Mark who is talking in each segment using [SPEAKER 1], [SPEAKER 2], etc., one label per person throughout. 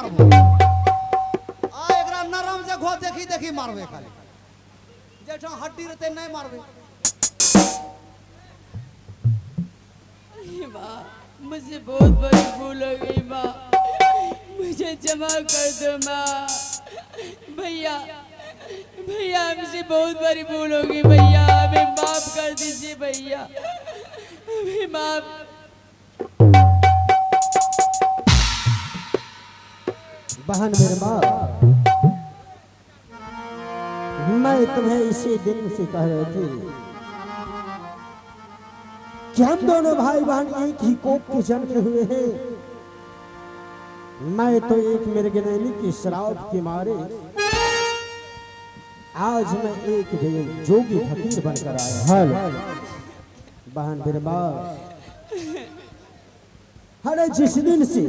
[SPEAKER 1] मारबो आ एकरा नरम जगह देखी देखी मारबे खाली जेठा हड्डी रहते नहीं मारबे।
[SPEAKER 2] माँ मुझे बहुत बड़ी भूल हो गई माँ, मुझे क्षमा कर दो माँ। भैया भैया हमसे बहुत बड़ी भूल होगी भैया, हमें माफ कर दीजिए भैया, हमें माफ।
[SPEAKER 3] बहन मेरे बाप, मैं तुम्हें इसी दिन से कह रही थी कि हम दोनों भाई बहन एक ही कोख के जन्मे हुए हैं। मैं तो एक मृगनैनी की शराब के मारे आज मैं एक जोगी फकीर बनकर आया। बहन मेरे बाप, अरे जिस दिन से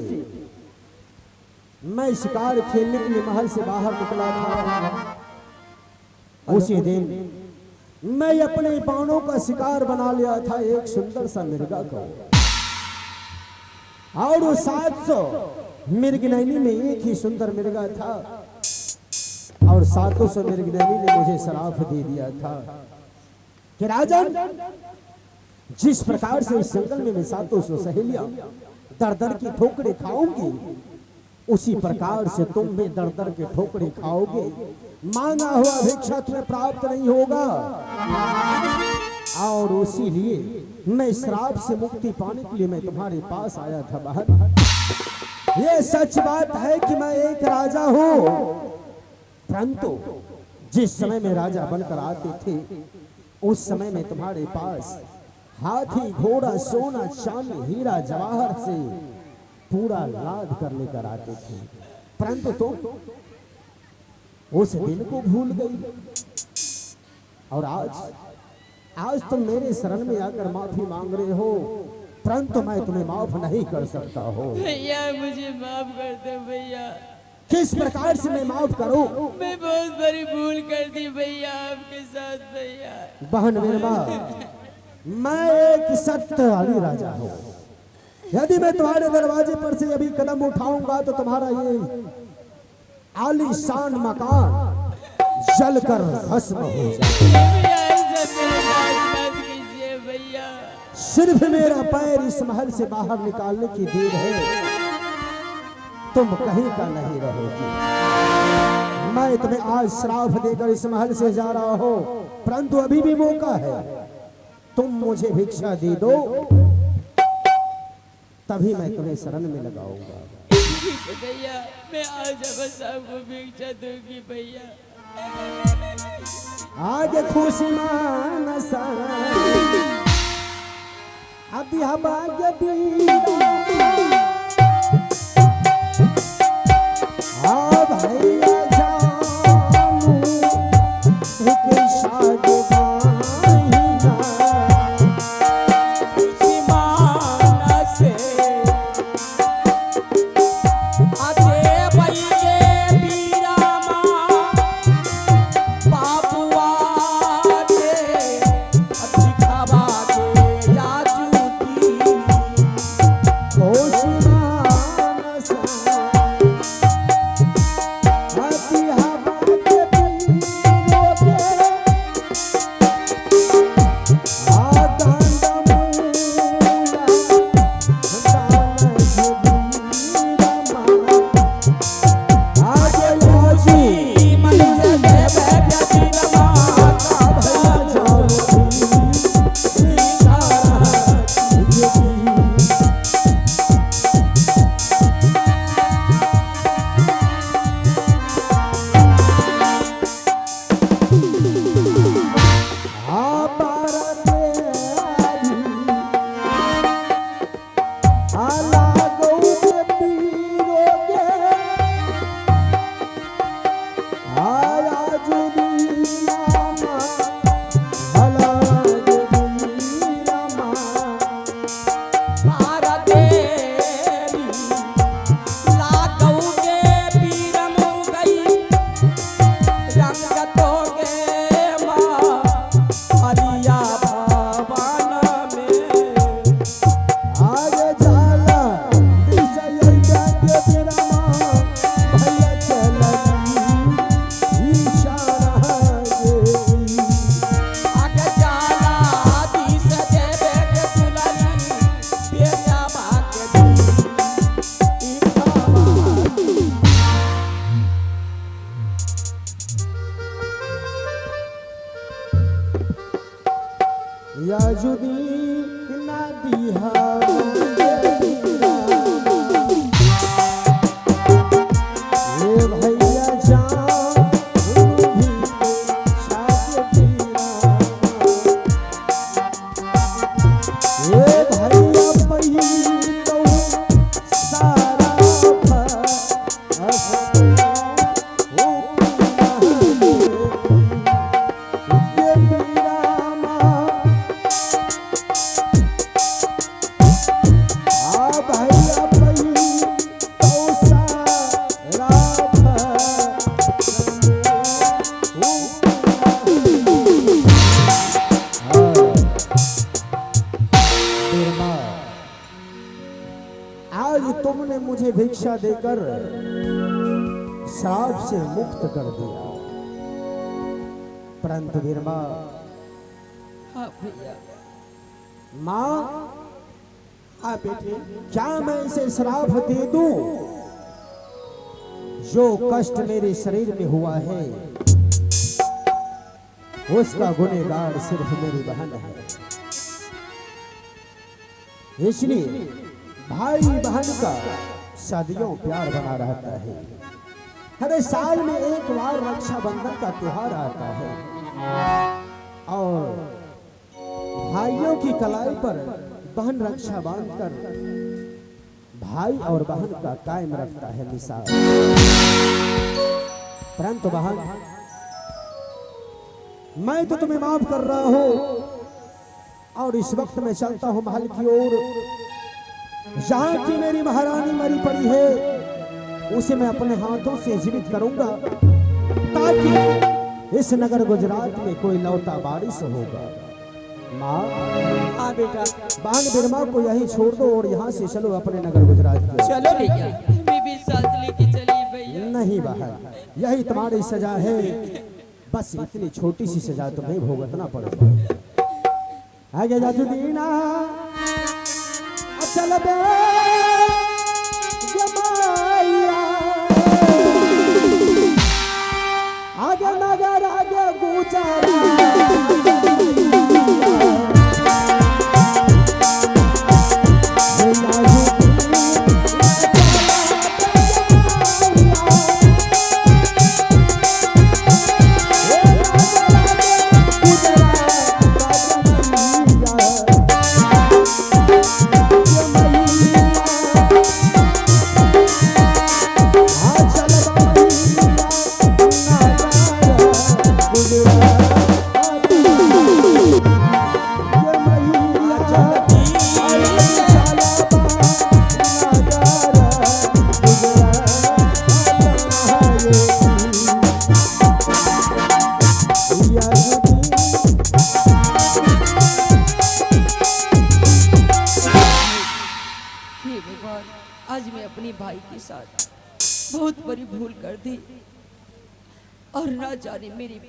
[SPEAKER 3] मैं शिकार खेलने के लिए महल से बाहर निकला था, उसी दिन मैं अपने बाणों का शिकार बना लिया था एक सुंदर सा मिर्गा को, और वो 700 मृगनैनी में एक ही सुंदर मिर्गा था, और 700 मृगनैनी ने मुझे श्राप दे दिया था कि राजन, जिस प्रकार से इस जंगल में मैं 700 सहेलियां दर दर की ठोकरें खाऊंगी, उसी प्रकार से तुम भी दर दर के ठोकरें खाओगे, मांगा हुआ भिक्षा तुम्हें प्राप्त नहीं होगा। और उसी लिए मैं श्राप से मुक्ति पाने के लिए मैं तुम्हारे पास आया था। बहन, ये सच बात है कि मैं एक राजा हूं, परंतु जिस समय में राजा बनकर आते थे, उस समय में तुम्हारे पास हाथी घोड़ा सोना चांदी हीरा जवाहर से पूरा लाद कर लेकर आते थे, परंतु तुम उस दिन को भूल गई, और आज तुम मेरे शरण में आकर माफी मांग रहे हो, परंतु मैं तुम्हें माफ नहीं कर सकता हो।
[SPEAKER 2] भैया मुझे माफ कर दो भैया।
[SPEAKER 3] किस प्रकार से मैं माफ करूं?
[SPEAKER 2] मैं बहुत बड़ी भूल कर दी भैया आपके साथ भैया।
[SPEAKER 3] बहन मेरे माँ, मैं एक सत्यवादी राजा हूं, यदि मैं तुम्हारे दरवाजे पर से अभी कदम उठाऊंगा तो तुम्हारा ये आलीशान मकान जलकर भस्म हो जाएगा।
[SPEAKER 2] भैया
[SPEAKER 3] सिर्फ मेरा पैर इस महल से बाहर निकालने की देर है, तुम कहीं का नहीं रहोगी। मैं तुम्हें आज श्राप देकर इस महल से जा रहा हूं, परंतु अभी भी मौका है, तुम मुझे भिक्षा दे दो, तभी मैं तुम्हें शरण में लगाऊंगा।
[SPEAKER 2] भैया मैं आज अब सबको भिक्षा दूंगी भैया।
[SPEAKER 3] आगे खुशी मानसा अभी हबागे भैया जानू एक शाद आज तुमने मुझे भिक्षा देकर श्राप से मुक्त कर दिया, परंतु बीरमा
[SPEAKER 2] हाँ भैया।
[SPEAKER 3] माँ, हाँ बेटे, क्या मैं इसे श्राप दे दूं? जो कष्ट मेरे शरीर में हुआ है उसका गुनहगार सिर्फ मेरी बहन है। इसलिए भाई बहन का सदियों प्यार बना रहता है। हर साल में एक बार रक्षाबंधन का त्योहार आता है और भाइयों की कलाई पर बहन रक्षा बांधकर भाई और बहन का कायम रखता है मिसाल। परंतु बहन, मैं तो तुम्हें माफ कर रहा हूं और इस वक्त मैं चलता हूं महल की ओर। जहां की मेरी महारानी मरी पड़ी है उसे मैं अपने हाथों से जीवित करूंगा, ताकि इस नगर गुजरात में कोई लौता बारिश होगा। माँ, हाँ बेटा, बहन बिरमा को यहीं छोड़ दो और यहाँ से चलो अपने नगर गुजरात की।
[SPEAKER 2] चलो भैया, हमें भी साथ लेके चलिए भैया।
[SPEAKER 3] नहीं बहन, यही तुम्हारी सजा है। बस इतनी छोटी सी सजा तुम्हें भुगतना पड़ेगा। आगे जाजुदीना चल बे जमाइया, आगे नगर आगे गुजरा
[SPEAKER 2] आज मैं अपने भाई के साथ बहुत बड़ी भूल कर दी और ना जाने मेरी